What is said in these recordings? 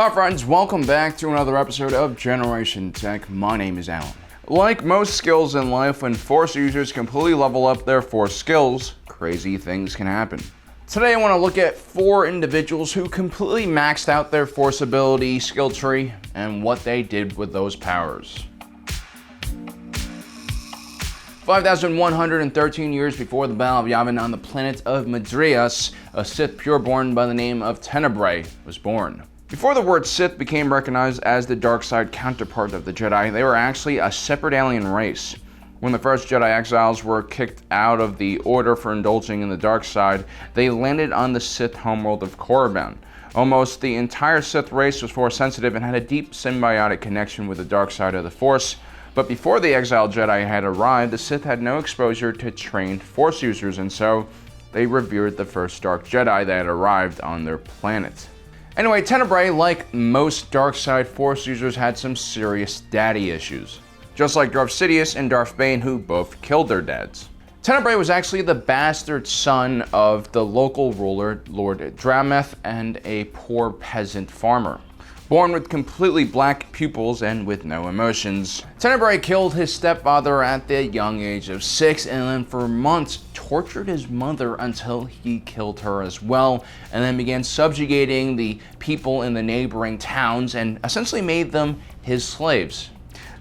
Hi friends, welcome back to another episode of Generation Tech. My name is Alan. Like most skills in life, when Force users completely level up their Force skills, crazy things can happen. Today I want to look at 4 individuals who completely maxed out their Force ability skill tree and what they did with those powers. 5,113 years before the Battle of Yavin on the planet of Madrias, a Sith pureborn by the name of Tenebrae was born. Before the word Sith became recognized as the dark side counterpart of the Jedi, they were actually a separate alien race. When the first Jedi exiles were kicked out of the Order for indulging in the dark side, they landed on the Sith homeworld of Korriban. Almost the entire Sith race was Force sensitive and had a deep symbiotic connection with the dark side of the Force. But before the exiled Jedi had arrived, the Sith had no exposure to trained Force users, and so they revered the first Dark Jedi that had arrived on their planet. Anyway, Tenebrae, like most dark side Force users, had some serious daddy issues. Just like Darth Sidious and Darth Bane, who both killed their dads. Tenebrae was actually the bastard son of the local ruler, Lord Drameth, and a poor peasant farmer. Born with completely black pupils and with no emotions, Tenebrae killed his stepfather at the young age of 6 and then for months tortured his mother until he killed her as well, and then began subjugating the people in the neighboring towns and essentially made them his slaves.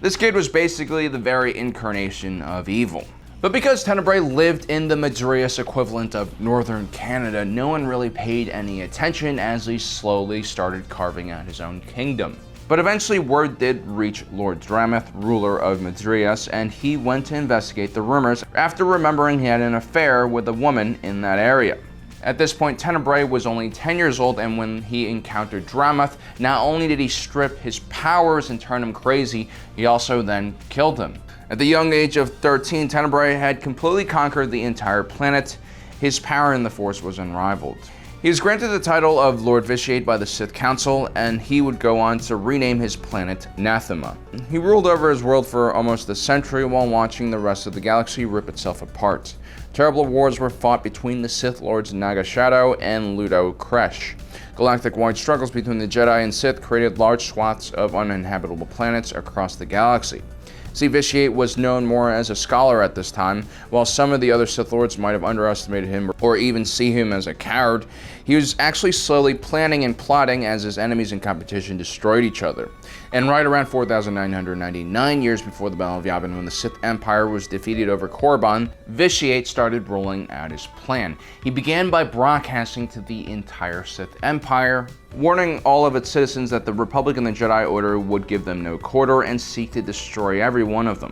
This kid was basically the very incarnation of evil. But because Tenebrae lived in the Madrias equivalent of northern Canada, no one really paid any attention as he slowly started carving out his own kingdom. But eventually word did reach Lord Drameth, ruler of Madrias, and he went to investigate the rumors after remembering he had an affair with a woman in that area. At this point, Tenebrae was only 10 years old, and when he encountered Drameth, not only did he strip his powers and turn him crazy, he also then killed him. At the young age of 13, Tenebrae had completely conquered the entire planet. His power in the Force was unrivaled. He was granted the title of Lord Vitiate by the Sith Council, and he would go on to rename his planet Nathema. He ruled over his world for almost a century while watching the rest of the galaxy rip itself apart. Terrible wars were fought between the Sith Lords Naga Shadow and Ludo Kresh. Galactic-wide struggles between the Jedi and Sith created large swaths of uninhabitable planets across the galaxy. See, Vitiate was known more as a scholar at this time. While some of the other Sith Lords might have underestimated him or even see him as a coward, he was actually slowly planning and plotting as his enemies in competition destroyed each other. And right around 4,999 years before the Battle of Yavin, when the Sith Empire was defeated over Korriban, Vitiate started rolling out his plan. He began by broadcasting to the entire Sith Empire, warning all of its citizens that the Republic and the Jedi Order would give them no quarter and seek to destroy every one of them.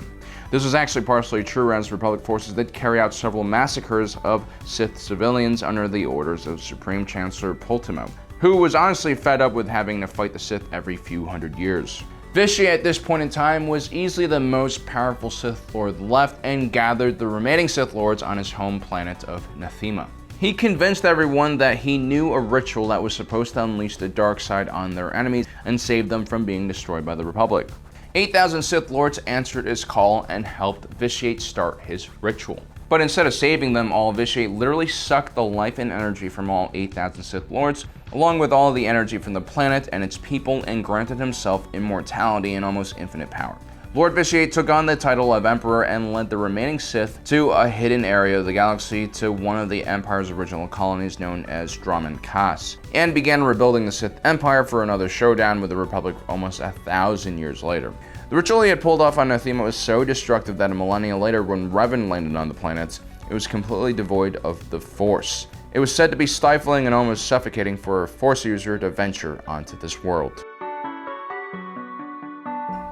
This was actually partially true, as Republic forces did carry out several massacres of Sith civilians under the orders of Supreme Chancellor Pultimo, who was honestly fed up with having to fight the Sith every few hundred years. Vitiate at this point in time was easily the most powerful Sith Lord left and gathered the remaining Sith Lords on his home planet of Nathema. He convinced everyone that he knew a ritual that was supposed to unleash the dark side on their enemies and save them from being destroyed by the Republic. 8,000 Sith Lords answered his call and helped Vitiate start his ritual. But instead of saving them all, Vitiate literally sucked the life and energy from all 8,000 Sith Lords, along with all the energy from the planet and its people, and granted himself immortality and almost infinite power. Lord Vitiate took on the title of Emperor and led the remaining Sith to a hidden area of the galaxy to one of the Empire's original colonies known as Dromund Kaas, and began rebuilding the Sith Empire for another showdown with the Republic almost 1,000 years later. The ritual he had pulled off on Nathema was so destructive that a millennia later, when Revan landed on the planet, it was completely devoid of the Force. It was said to be stifling and almost suffocating for a Force user to venture onto this world.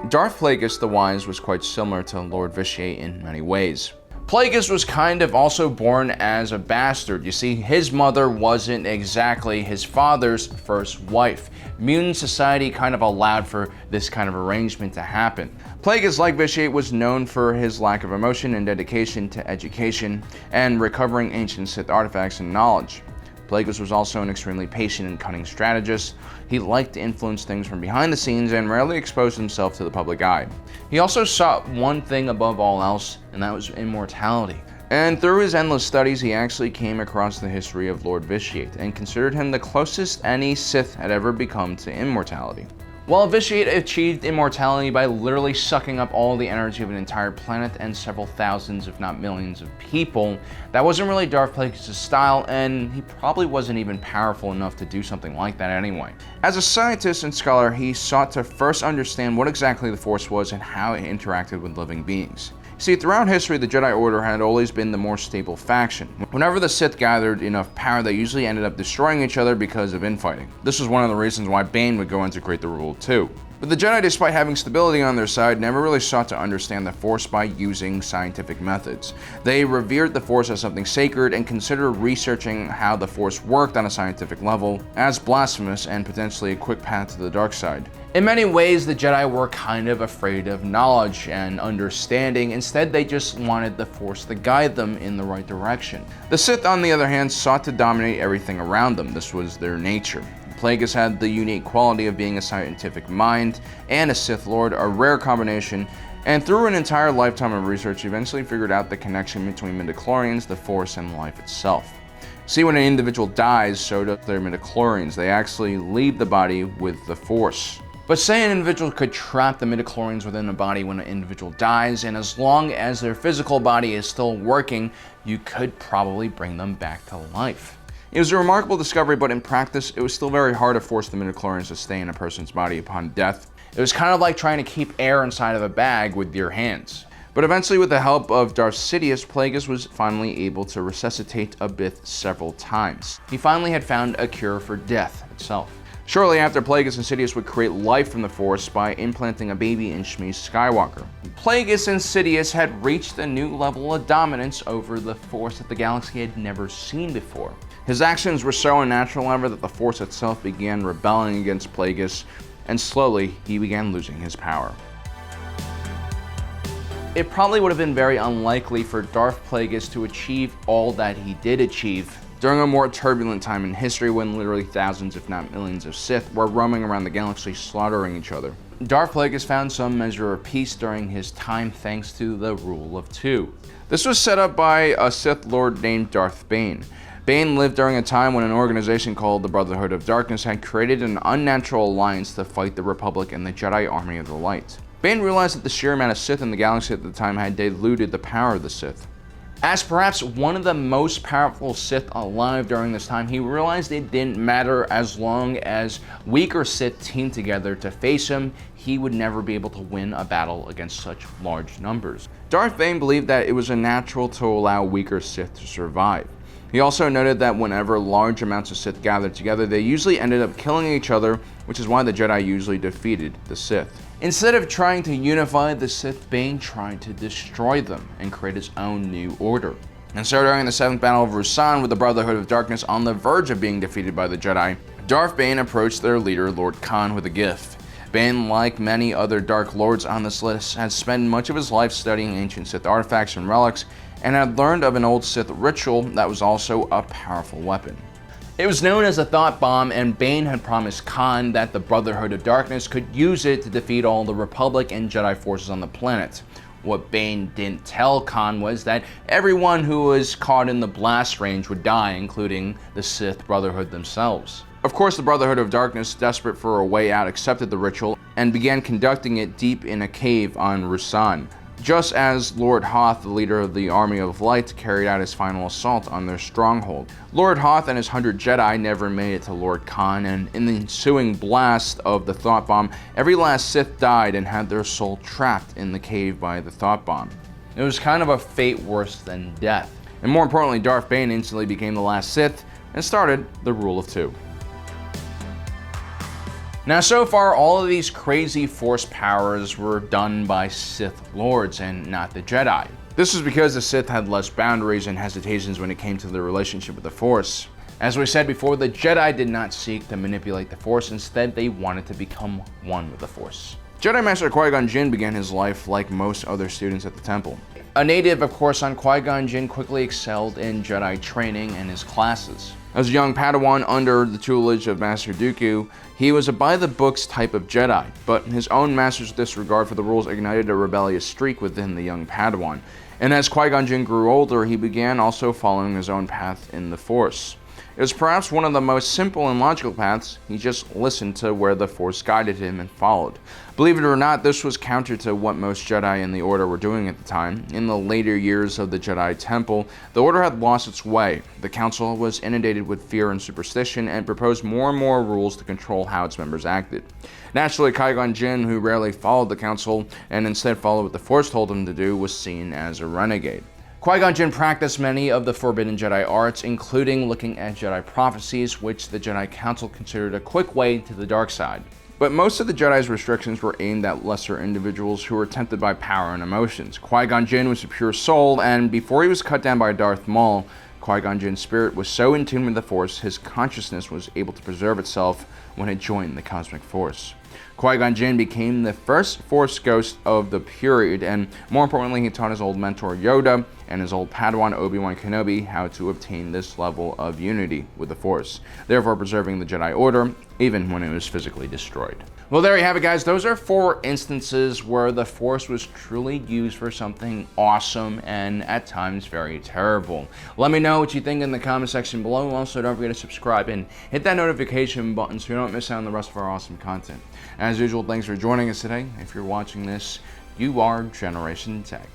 Darth Plagueis the Wise was quite similar to Lord Vitiate in many ways. Plagueis was kind of also born as a bastard. You see, his mother wasn't exactly his father's first wife. Mutant society kind of allowed for this kind of arrangement to happen. Plagueis, like Vitiate, was known for his lack of emotion and dedication to education and recovering ancient Sith artifacts and knowledge. Plagueis was also an extremely patient and cunning strategist. He liked to influence things from behind the scenes and rarely exposed himself to the public eye. He also sought one thing above all else, and that was immortality. And through his endless studies, he actually came across the history of Lord Vitiate and considered him the closest any Sith had ever become to immortality. While Vitiate achieved immortality by literally sucking up all the energy of an entire planet and several thousands, if not millions of people, that wasn't really Darth Plagueis' style, and he probably wasn't even powerful enough to do something like that anyway. As a scientist and scholar, he sought to first understand what exactly the Force was and how it interacted with living beings. See, throughout history, the Jedi Order had always been the more stable faction. Whenever the Sith gathered enough power, they usually ended up destroying each other because of infighting. This was one of the reasons why Bane would go on to create the Rule of Two. But the Jedi, despite having stability on their side, never really sought to understand the Force by using scientific methods. They revered the Force as something sacred and considered researching how the Force worked on a scientific level as blasphemous and potentially a quick path to the dark side. In many ways, the Jedi were kind of afraid of knowledge and understanding. Instead, they just wanted the Force to guide them in the right direction. The Sith, on the other hand, sought to dominate everything around them. This was their nature. Plagueis had the unique quality of being a scientific mind and a Sith Lord, a rare combination, and through an entire lifetime of research, he eventually figured out the connection between midichlorians, the Force, and life itself. See, when an individual dies, so do their midichlorians. They actually leave the body with the Force. But say an individual could trap the midichlorians within a body when an individual dies, and as long as their physical body is still working, you could probably bring them back to life. It was a remarkable discovery, but in practice, it was still very hard to force the midichlorians to stay in a person's body upon death. It was kind of like trying to keep air inside of a bag with your hands. But eventually, with the help of Darth Sidious, Plagueis was finally able to resuscitate a Bith several times. He finally had found a cure for death itself. Shortly after, Plagueis and Sidious would create life from the Force by implanting a baby in Shmi Skywalker. Plagueis and Sidious had reached a new level of dominance over the Force that the galaxy had never seen before. His actions were so unnatural, however, that the Force itself began rebelling against Plagueis, and slowly he began losing his power. It probably would have been very unlikely for Darth Plagueis to achieve all that he did achieve during a more turbulent time in history when literally thousands, if not millions, of Sith were roaming around the galaxy slaughtering each other. Darth Plagueis found some measure of peace during his time thanks to the Rule of Two. This was set up by a Sith Lord named Darth Bane. Bane lived during a time when an organization called the Brotherhood of Darkness had created an unnatural alliance to fight the Republic and the Jedi Army of the Light. Bane realized that the sheer amount of Sith in the galaxy at the time had diluted the power of the Sith. As perhaps one of the most powerful Sith alive during this time, he realized it didn't matter as long as weaker Sith teamed together to face him, he would never be able to win a battle against such large numbers. Darth Bane believed that it was unnatural to allow weaker Sith to survive. He also noted that whenever large amounts of Sith gathered together, they usually ended up killing each other, which is why the Jedi usually defeated the Sith. Instead of trying to unify the Sith, Bane tried to destroy them and create his own new order. And so during the 7th Battle of Ruusan, with the Brotherhood of Darkness on the verge of being defeated by the Jedi, Darth Bane approached their leader, Lord Khan, with a gift. Bane, like many other Dark Lords on this list, had spent much of his life studying ancient Sith artifacts and relics, and had learned of an old Sith ritual that was also a powerful weapon. It was known as a thought bomb, and Bane had promised Khan that the Brotherhood of Darkness could use it to defeat all the Republic and Jedi forces on the planet. What Bane didn't tell Khan was that everyone who was caught in the blast range would die, including the Sith Brotherhood themselves. Of course, the Brotherhood of Darkness, desperate for a way out, accepted the ritual and began conducting it deep in a cave on Ruusan, just as Lord Hoth, the leader of the Army of Light, carried out his final assault on their stronghold. Lord Hoth and his 100 Jedi never made it to Lord Khan, and in the ensuing blast of the thought bomb, every last Sith died and had their soul trapped in the cave by the thought bomb. It was kind of a fate worse than death. And more importantly, Darth Bane instantly became the last Sith and started the Rule of Two. Now, so far, all of these crazy Force powers were done by Sith Lords and not the Jedi. This was because the Sith had less boundaries and hesitations when it came to their relationship with the Force. As we said before, the Jedi did not seek to manipulate the Force. Instead, they wanted to become one with the Force. Jedi Master Qui Gon Jinn began his life like most other students at the Temple. A native, of course, on Qui Gon Jinn quickly excelled in Jedi training and his classes. As a young Padawan under the tutelage of Master Dooku, he was a by-the-books type of Jedi, but his own master's disregard for the rules ignited a rebellious streak within the young Padawan. And as Qui Gon Jinn grew older, he began also following his own path in the Force. It was perhaps one of the most simple and logical paths. He just listened to where the Force guided him and followed. Believe it or not, this was counter to what most Jedi in the Order were doing at the time. In the later years of the Jedi Temple, the Order had lost its way. The Council was inundated with fear and superstition and proposed more and more rules to control how its members acted. Naturally, Qui Gon Jinn, who rarely followed the Council and instead followed what the Force told him to do, was seen as a renegade. Qui Gon Jinn practiced many of the forbidden Jedi arts, including looking at Jedi prophecies, which the Jedi Council considered a quick way to the dark side. But most of the Jedi's restrictions were aimed at lesser individuals who were tempted by power and emotions. Qui Gon Jinn was a pure soul, and before he was cut down by Darth Maul, Qui Gon Jinn's spirit was so in tune with the Force, his consciousness was able to preserve itself when it joined the Cosmic Force. Qui Gon Jinn became the first Force ghost of the period, and more importantly, he taught his old mentor Yoda and his old Padawan Obi-Wan Kenobi how to obtain this level of unity with the Force, therefore preserving the Jedi Order even when it was physically destroyed. Well, there you have it, guys. Those are 4 instances where the Force was truly used for something awesome and at times very terrible. Let me know what you think in the comment section below. Also, don't forget to subscribe and hit that notification button so you don't miss out on the rest of our awesome content. As usual, thanks for joining us today. If you're watching this, you are Generation Tech.